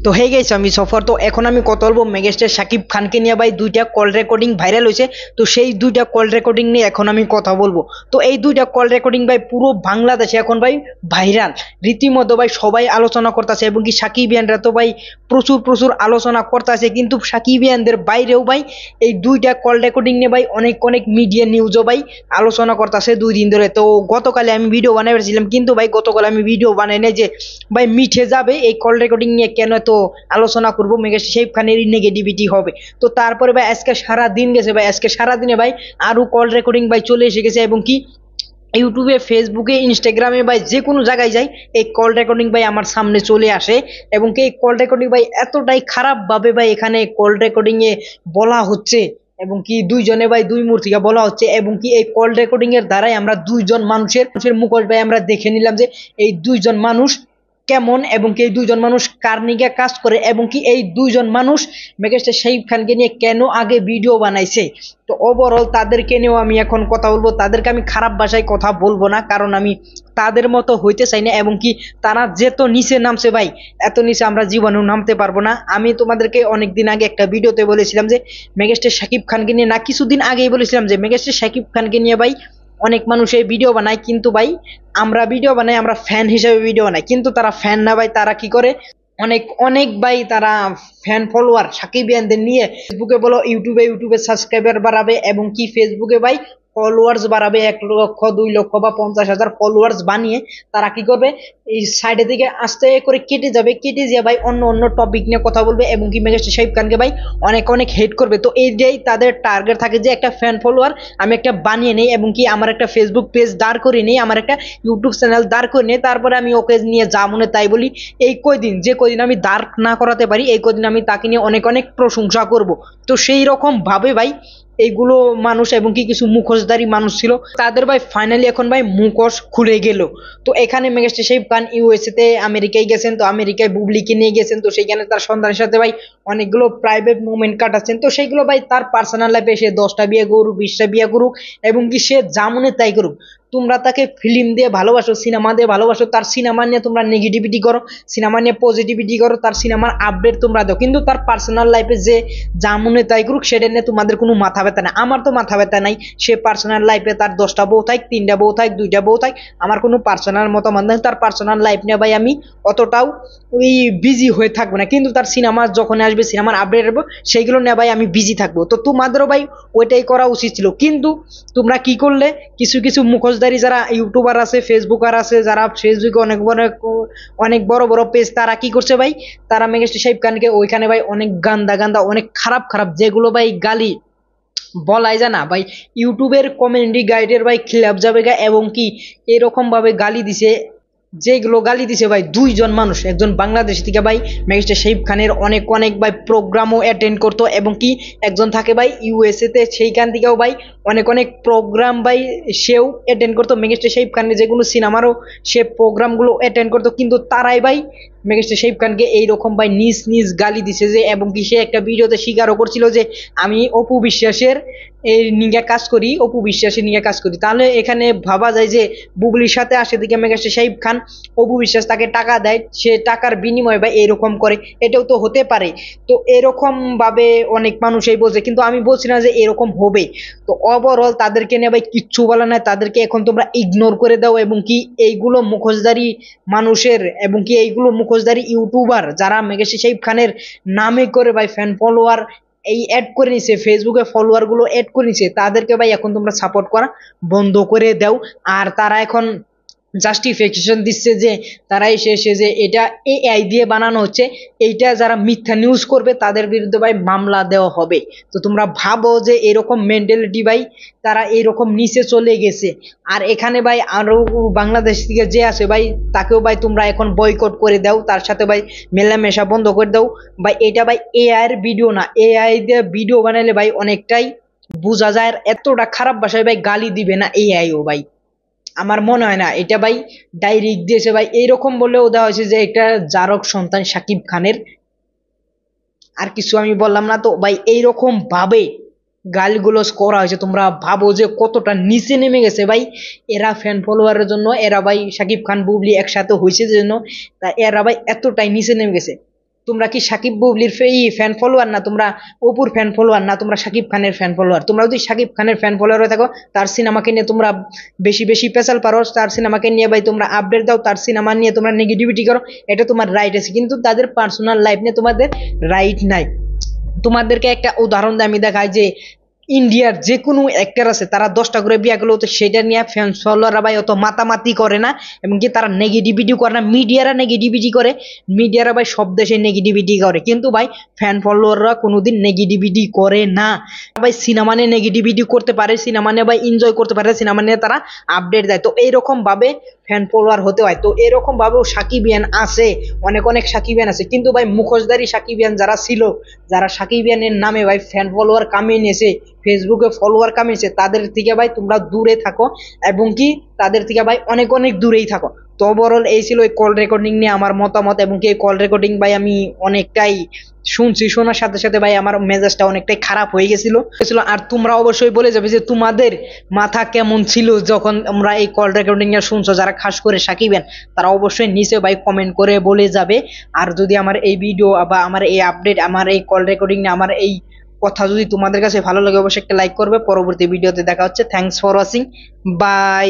তো হয়ে গেছে আমি সফর। তো এখন আমি কথা বলবো মেগাস্টার শাকিব খানকে নিয়ে ভাই দুইটা কল রেকর্ডিং ভাইরাল হয়েছে। তো সেই দুইটা কল রেকর্ডিং নিয়ে এখন আমি কথা বলবো। তো এই দুইটা কল রেকর্ডিং ভাই পুরো বাংলাদেশে এখন ভাই ভাইরাল, রীতিমতো ভাই সবাই আলোচনা করতেছে, এবং কি সাকিবিয়ানরা তো ভাই প্রচুর প্রচুর আলোচনা করতেছে, কিন্তু সাকিবিয়ানদের বাইরেও ভাই এই দুইটা কল রেকর্ডিং নিয়ে ভাই অনেক অনেক মিডিয়া নিউজও ভাই আলোচনা করতেছে 2 দিন ধরে। তো গতকালে আমি ভিডিও বানাই ফেলছিলাম, কিন্তু ভাই গতকাল আমি ভিডিও বানাই নাই যে ভাই মিঠে যাবে এই কল রেকর্ডিং নিয়ে কেন তো আলোচনা করবো, মেগাস্টার শাকিব খানের নেগেটিভিটি হবে। তো তারপরে ভাই আজকে সারা দিন গেছে ভাই, আজকে সারা দিনে ভাই আরো কল রেকর্ডিং ভাই চলে এসে গেছে, এবং কি ইউটিউবে, ফেসবুকে, ইনস্টাগ্রামে ভাই যে কোনো জায়গায় যাই এই কল রেকর্ডিং ভাই আমার সামনে চলে আসে। এবং কি এই কল রেকর্ডিং ভাই এতটাই খারাপ ভাবে ভাই এখানে কল রেকর্ডিং এ বলা হচ্ছে, এবং কি দুইজনে ভাই দুই মূর্তিকা বলা হচ্ছে, এবং কি এই কল রেকর্ডিং এর দ্বারাই আমরা দুইজন মানুষের মুখোশ ভাই আমরা দেখে নিলাম যে এই দুইজন মানুষ কেমন, এবং কি এই দুইজন মানুষ কার নিয়ে কাজ করে, এবং কি এই দুইজন মানুষ মেগাস্টার শাকিব খানকে নিয়ে কেন আগে ভিডিও বানাইছে। তো ওভারঅল তাদেরকে নিয়েও আমি এখন কথা বলবো। তাদেরকে আমি খারাপ ভাষায় কথা বলবো না, কারণ আমি তাদের মতো হইতে চাই না, এবং কি তারা যেত নিচে নামছে ভাই এত নিচে আমরা জীবনেও নামতে পারবো না। আমি তোমাদেরকে অনেকদিন আগে একটা ভিডিওতে বলেছিলাম যে মেগাস্টার শাকিব খানকে নিয়ে, না কিছুদিন আগেই বলেছিলাম যে মেগাস্টার শাকিব খানকে নিয়ে ভাই অনেক মানুষ এই ভিডিও বানায়, কিন্তু ভাই আমরা ভিডিও বানাই, আমরা ফ্যান হিসেবে ভিডিও বানাই, কিন্তু তারা ফ্যান না ভাই, তারা কি করে অনেক অনেক ভাই তারা ফ্যান ফলোয়ার সাকিবিয়ানদের নিয়ে ফেসবুকে বলো, ইউটিউবে সাবস্ক্রাইবার বাড়াবে, এবং কি ফেসবুকে ভাই ফলোয়ার্স বাড়াবে, 1 লক্ষ 2 লক্ষ বা 50,000 ফলোয়ার্স বানিয়ে তারা কি করবে এই সাইডে থেকে আস্তে করে কেটে যাবে, কেটে দিয়ে ভাই অন্য অন্য টপিক নিয়ে কথা বলবে, এবং কি মেগাস্টার শাকিব খানকে ভাই অনেক অনেক হেট করবে। তো এইটাই তাদের টার্গেট থাকে যে একটা ফ্যান ফলোয়ার আমি একটা বানিয়ে নেই, এবং কি আমার একটা ফেসবুক পেজ দাঁড় করে নেই, আমার একটা ইউটিউব চ্যানেল দাঁড় করে নেই, তারপরে আমি ওকে নিয়ে যা মনে তাই বলি। এই কয়দিন যে কয়দিন আমি দাঁড় না করাতে পারি এই কয়দিন আমি তাকে নিয়ে অনেক অনেক প্রশংসা করব। তো সেই রকম ভাবে ভাই এইগুলো মানুষ, এবং কি কিছু মুখোশধারী মানুষ ছিল, তাদের ভাই ফাইনালি এখন ভাই মুখোশ খুলে গেল। তো এখানে মেগাস্টার শাকিব খান ইউএসএ তে আমেরিকায় গেছেন, তো আমেরিকায় বুবলিকে নিয়ে গেছেন, তো সেইখানে তার সন্তানের সাথে ভাই অনেকগুলো প্রাইভেট মোমেন্ট কাটাচ্ছেন। তো সেইগুলো ভাই তার পার্সোনাল লাইফে সে 10টা বিয়ে করুক, 20টা বিয়ে করুক, এবং কি সে যা মনে তাই করুক, তোমরা তাকে ফিল্ম দিয়ে ভালোবাসো, সিনেমা দিয়ে ভালোবাসো, তার সিনেমা নিয়ে তোমরা নেগেটিভিটি করো, সিনেমা নিয়ে পজিটিভিটি করো, তার সিনেমার আপডেট তোমরা দাও, কিন্তু তার পার্সোনাল লাইফে যে যা মনে তাই করুক সেটা নিয়ে তোমাদের কোনো মাথা ব্যথা নাই। আমার তো মাথা ব্যথা নাই, সে পার্সোনাল লাইফে তার 10টা বউ থাক, 3টা বউ থাক, 2টা বউ থাক, আমার কোনো পার্সোনাল মতামত নেই। তার পার্সোনাল লাইফ নিয়ে ভাই আমি অতটাও ওই বিজি হয়ে থাকবো না, কিন্তু তার সিনেমা যখন আসবে, সিনেমার আপডেট আসবো, সেইগুলো নিয়ে ভাই আমি বিজি থাকবো। তো তোমাদেরও ভাই ওইটাই করা উচিত ছিল, কিন্তু তোমরা কি করলে, কিছু কিছু মুখোশধারী যারা ইউটিউবার আছে, ফেসবুকার আছে, যারা ফেসবুকে অনেক অনেক বড় বড় পেজ, তারা কি করছে ভাই, তারা মেগাস্টার শাকিব খানকে ওইখানে ভাই অনেক গান্দা গান্দা অনেক খারাপ খারাপ যেগুলো ভাই গালি বলাই যায় না ভাই, ইউটিউবের কমিউনিটি গাইডের ভাই খিলাফ যাবে গা, এবং কি এরকম ভাবে গালি দিছে, যেগুলো গালি দিছে ভাই দুইজন মানুষ, একজন বাংলাদেশ থেকে ভাই মেগাস্টার শাকিব খানের অনেক অনেক ভাই প্রোগ্রামও অ্যাটেন্ড করতো, এবং কি একজন থাকে ভাই ইউএসএ তে, সেইখান থেকেও ভাই অনেক অনেক প্রোগ্রাম ভাই সেও অ্যাটেন্ড করতো, মেগাস্টার শাকিব খানের যেগুলো সিনেমারও সে প্রোগ্রামগুলো অ্যাটেন্ড করতো, কিন্তু তারাই ভাই মেগাস্টার শাকিব খানকে এইরকম ভাই নিজ নিজ গালি দিছে যে, এবং কি সে একটা ভিডিওতে স্বীকারও করছিল যে আমি অপু বিশ্বাসের এই নিয়ে কাজ করি, অপু বিশ্বাসের নিয়ে কাজ করি। তাহলে এখানে ভাবা যায় যে বুবলির সাথে আসে দিকে মেগাস্টার শাকিব খান, অপু বিশ্বাস তাকে টাকা দেয়, সে টাকার বিনিময়ে ভাই এরকম করে, এটাও তো হতে পারে। তো এরকম ভাবে অনেক মানুষই বলছে, কিন্তু আমি বলছি না যে এরকম হবে। তো ওভারঅল তাদেরকে নিয়ে ভাই কিচ্ছু বলা নাই, তাদেরকে এখন তোমরা ইগনোর করে দাও, এবং কি এইগুলো মুখোশধারী মানুষের, এবং কি এইগুলো মুখোশধারী ইউটিউবার যারা মেগাস্টার শাকিব খানের নামে করে ভাই ফ্যান ফলোয়ার এই অ্যাড করে নিছে, ফেসবুকে ফলোয়ার গুলো অ্যাড করে নিছে, তাদেরকে ভাই এখন তোমরা সাপোর্ট করা বন্ধ করে দাও। আর তারা এখন জাস্টিফিকেশন দিচ্ছে যে তারা এসে যে এটা এআই দিয়ে বানানো হচ্ছে, এইটা যারা মিথ্যা নিউজ করবে তাদের বিরুদ্ধে ভাই মামলা দেওয়া হবে। তো তোমরা ভাবো যে এরকম মেন্টালিটি ভাই তারা এইরকম নিচে চলে গেছে। আর এখানে ভাই আরো বাংলাদেশ থেকে যে আছে ভাই তাকেও ভাই তোমরা এখন বয়কট করে দাও, তার সাথে ভাই মেলামেশা বন্ধ করে দাও ভাই। এটা ভাই এআই এর ভিডিও না, এআই দিয়ে ভিডিও বানাইলে ভাই অনেকটাই বোঝা যায়, আর এতটা খারাপ ভাষায় ভাই গালি দিবে না এআইও ভাই, আমার মনে হয় না। এটা ভাই ডাইরেক্ট দিয়েছে ভাই, এইরকম বলেও দেওয়া হয়েছে যে এটা জারক সন্তান শাকিব খানের, আর কিছু আমি বললাম না। তো ভাই এইরকম ভাবে গালিগুলোজ করা হয়েছে, তোমরা ভাবো যে কতটা নিচে নেমে গেছে ভাই এরা ফ্যান ফলোয়ারের জন্য, এরা ভাই শাকিব খান বুবলি একসাথে হয়েছে জন্য, তা এরা ভাই এতটাই নিচে নেমে গেছে। তোমরা কি সাকিব বুবলির ফ্যান ফলোয়ার, না তোমরা অপুর ফ্যান ফলোয়ার, না তোমরা সাকিব খানের ফ্যান ফলোয়ার? তোমরা যদি সাকিব খানের ফ্যান ফলোয়ার হয়ে থাকো, তার সিনেমাকে নিয়ে তোমরা বেশি বেশি পেশাল পারো, তার সিনেমাকে নিয়ে ভাই তোমরা আপডেট দাও, তার সিনেমা নিয়ে তোমরা নেগেটিভিটি করো, এটা তোমার রাইট আছে, কিন্তু তাদের পার্সোনাল লাইফ নিয়ে তোমাদের রাইট নাই। তোমাদেরকে একটা উদাহরণ দিয়ে আমি দেখাই যে ইন্ডিয়ার যে কোনো অ্যাক্টর আছে, তারা 10টা করে বিয়ে করলেও তো সেটা নিয়ে ফ্যান ফলোয়াররা ভাই অত মাতামাতি করে না, এবং কি তারা নেগেটিভিটি করে না। মিডিয়ারা নেগেটিভিটি করে, মিডিয়ারা ভাই সব দেশে নেগেটিভিটি করে, কিন্তু ভাই ফ্যান ফলোয়াররা কোনোদিন নেগেটিভিটি করে না। ভাই সিনেমা নিয়ে নেগেটিভিটি করতে পারে, সিনেমা নিয়ে ভাই এনজয় করতে পারে, সিনেমা নিয়ে তারা আপডেট দেয়। তো এইরকম ভাবে ফ্যান ফলোয়ার হতে হয়। তো এরকম ভাবেও সাকিবিয়ান আছে, অনেক অনেক সাকিবিয়ান আছে, কিন্তু ভাই মুখোশধারী সাকিবিয়ান যারা ছিল, যারা সাকিবিয়ানের নামে ভাই ফ্যান ফলোয়ার কামিয়ে নিয়েছে, ফেসবুকে ফলোয়ার কামিয়েছে, তাদের থেকে ভাই তোমরা দূরে থাকো, এবং কি তাদের থেকে ভাই অনেক অনেক দূরেই থাকো। তো ওভারঅল এই ছিল এই কল রেকর্ডিং নিয়ে আমার মতামত, এবং কি এই কল রেকর্ডিং ভাই আমি অনেকটাই শুনছি, শোনার সাথে সাথে ভাই আমার মেজাজটা অনেকটাই খারাপ হয়ে গেছিল। আর তোমরা অবশ্যই বলে যাবে যে তোমাদের মাথা কেমন ছিল যখন আমরা এই কল রেকর্ডিং এ শুনছো, যারা খাস করে সাকিবেন, তারা অবশ্যই নিচে ভাই কমেন্ট করে বলে যাবে। আর যদি আমার এই ভিডিও বা আমার এই আপডেট, আমার এই কল রেকর্ডিং নিয়ে আমার এই কথা যদি তোমাদের কাছে ভালো লাগে, অবশ্যই একটা লাইক করবে। পরবর্তী ভিডিওতে দেখা হচ্ছে। Thanks for watching, by.